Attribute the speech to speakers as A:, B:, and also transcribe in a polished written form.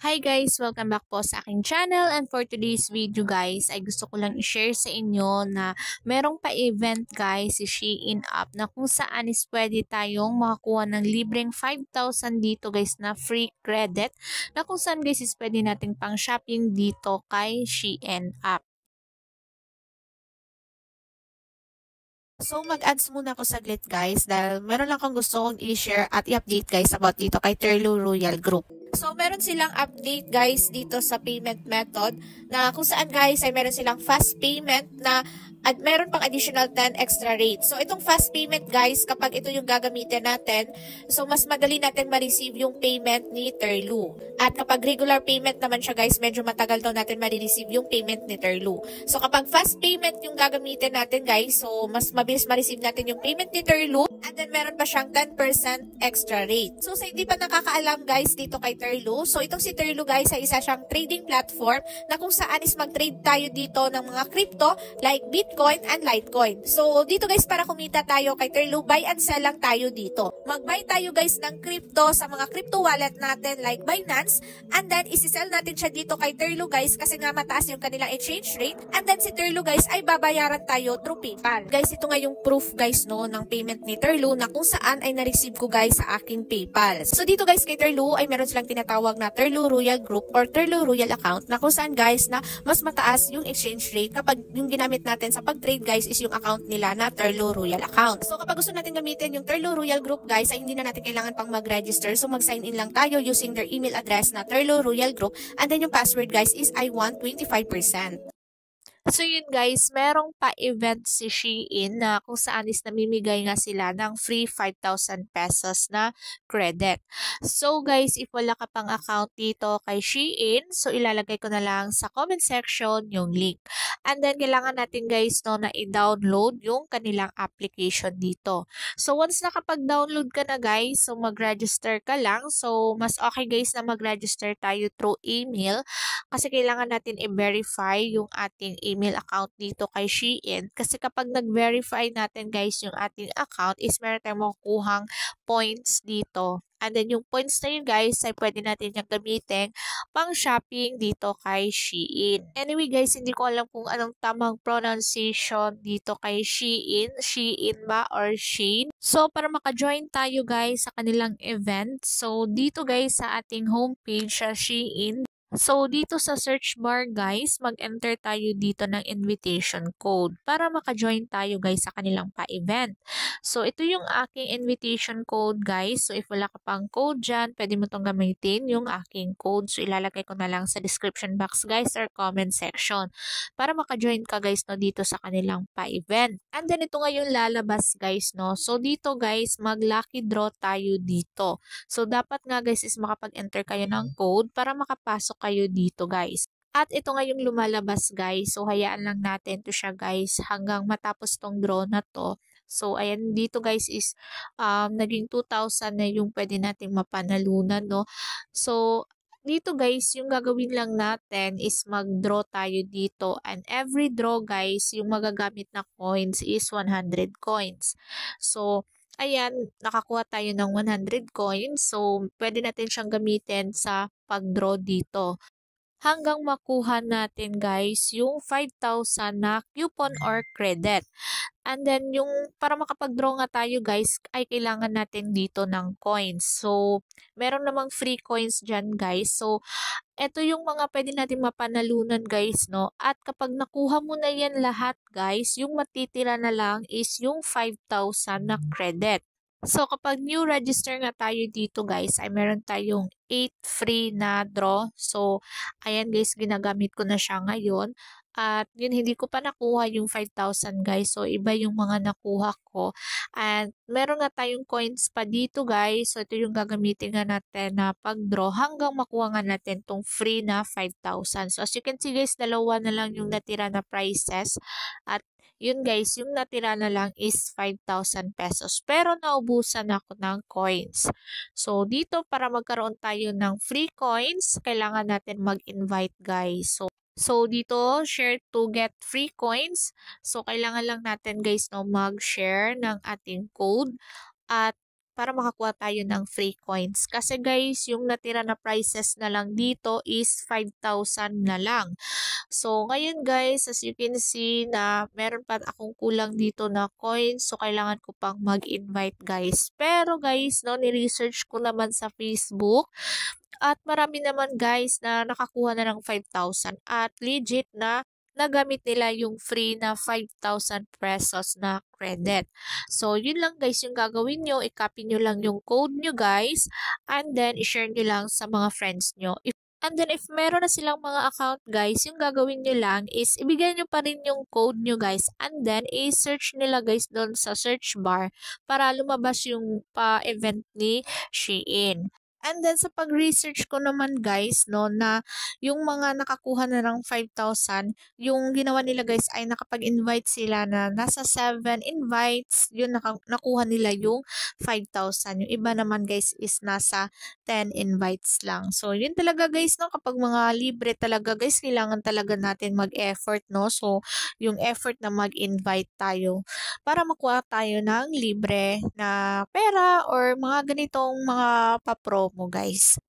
A: Hi guys! Welcome back po sa aking channel, and for today's video guys ay gusto ko lang i-share sa inyo na merong pa-event guys si Shein app na kung saan is pwede tayong makakuha ng libreng 5,000 dito guys na free credit na kung saan guys is pwede nating pang shopping dito kay Shein app. So mag-ads muna ako saglit guys dahil meron lang akong gusto kong i-share at i-update guys about dito kay Terlo Royal Group. So, meron silang update guys dito sa payment method na kung saan guys ay meron silang fast payment na at meron pang additional 10 extra rate. So, itong fast payment guys, kapag ito yung gagamitin natin, so mas madali natin ma-receive yung payment ni Terlu. At kapag regular payment naman siya guys, medyo matagal daw natin ma-receive yung payment ni Terlu. So, kapag fast payment yung gagamitin natin guys, so mas mabilis ma-receive natin yung payment ni Terlu. And then, meron pa siyang 10% extra rate. So, sa hindi pa nakakaalam guys dito kay Terlu, so itong si Terlu guys ay isa siyang trading platform na kung saan is mag-trade tayo dito ng mga crypto like Bitcoin and Litecoin. So, dito guys para kumita tayo kay Terlu, buy and sell lang tayo dito. Mag-buy tayo guys ng crypto sa mga crypto wallet natin like Binance, and then isi-sell natin siya dito kay Terlu guys kasi nga mataas yung kanilang exchange rate, and then si Terlu guys ay babayaran tayo through PayPal. Guys, ito nga yung proof guys no ng payment ni Terlu na kung saan ay na-receive ko guys sa aking PayPal. So, dito guys kay Terlu ay meron silang tinatawag na Terlu Royal Group or Terlu Royal Account na kung saan guys na mas mataas yung exchange rate kapag yung ginamit natin sa pag-trade guys is yung account nila na Terlu Royal Account. So kapag gusto natin gamitin yung Terlu Royal Group guys ay hindi na natin kailangan pang mag-register. So mag-sign in lang tayo using their email address na Terlu Royal Group, and then yung password guys is I want 25%. So yun guys, merong pa-event si Shein na kung saan is namimigay nga sila ng free 5,000 pesos na credit. So guys, if wala ka pang account dito kay Shein, so ilalagay ko na lang sa comment section yung link. And then kailangan natin guys no na i-download yung kanilang application dito. So once nakapag-download ka na guys, so mag-register ka lang. So mas okay guys na mag-register tayo through email kasi kailangan natin i-verify yung ating email account dito kay Shein. Kasi kapag nag-verify natin guys yung ating account is meron tayong makukuhang points dito. And then yung points na yun guys ay pwede natin yung gamitin pang shopping dito kay Shein. Anyway guys, hindi ko alam kung anong tamang pronunciation dito kay Shein. Shein ba or Shein? So para maka-join tayo guys sa kanilang event, so dito guys sa ating homepage sa Shein, so, dito sa search bar guys, mag-enter tayo dito ng invitation code para maka-join tayo guys sa kanilang pa-event. So, ito yung aking invitation code guys. So, if wala ka pang code dyan, pwede mo itong gamitin yung aking code. So, ilalagay ko na lang sa description box guys or comment section para maka-join ka guys no dito sa kanilang pa-event. And then, ito nga yung lalabas guys no. So, dito guys, mag-lucky draw tayo dito. So, dapat nga guys is makapag-enter kayo ng code para makapasok kayo dito guys. At ito nga yung lumalabas guys. So, hayaan lang natin to siya guys hanggang matapos tong draw na to. So, ayan dito guys is naging 2,000 na yung pwede nating mapanalunan no. So, dito guys, yung gagawin lang natin is mag-draw tayo dito, and every draw guys, yung magagamit na coins is 100 coins. So, ayan, nakakuha tayo ng 100 coins. So, pwede natin siyang gamitin sa pag-draw dito hanggang makuha natin guys yung 5,000 na coupon or credit. And then yung para makapag-draw nga tayo guys ay kailangan natin dito ng coins. So meron namang free coins dyan guys. So eto yung mga pwede natin mapanalunan guys no. At kapag nakuha mo na yan lahat guys, yung matitira na lang is yung 5,000 na credit. So, kapag new register nga tayo dito guys, ay meron tayong 8 free na draw. So, ayan guys, ginagamit ko na siya ngayon. At yun, hindi ko pa nakuha yung 5,000 guys. So, iba yung mga nakuha ko. And meron nga tayong coins pa dito guys. So, ito yung gagamitin nga natin na pag-draw hanggang makuha nga natin tong free na 5,000. So, as you can see guys, dalawa na lang yung natira na prices. At yun guys, yung natira na lang is 5,000 pesos. Pero naubusan ako ng coins. So, dito para magkaroon tayo ng free coins, kailangan natin mag-invite guys. So, dito, share to get free coins. So, kailangan lang natin guys no mag-share ng ating code. At para makakuha tayo ng free coins. Kasi guys, yung natira na prices na lang dito is 5,000 na lang. So, ngayon guys, as you can see na meron pa akong kulang dito na coins. So, kailangan ko pang mag-invite guys. Pero guys, no, ni-research ko naman sa Facebook. At marami naman guys na nakakuha na ng 5,000 at legit na nagamit nila yung free na 5,000 pesos na credit. So, yun lang guys yung gagawin nyo. I-copy nyo lang yung code nyo guys and then i-share nyo lang sa mga friends nyo. And then if meron na silang mga account guys, yung gagawin nyo lang is ibigay nyo pa rin yung code nyo guys and then i-search nila guys doon sa search bar para lumabas yung pa-event ni Shein. And then sa pag-research ko naman guys, no, na yung mga nakakuha na ng 5,000, yung ginawa nila guys ay nakapag-invite sila na nasa 7 invites, yun nakuha nila yung 5,000. Yung iba naman guys is nasa 10 invites lang. So yun talaga guys, no, kapag mga libre talaga guys, kailangan talaga natin mag-effort, no. So yung effort na mag-invite tayo para makuha tayo ng libre na pera or mga ganitong mga pa-promo guys.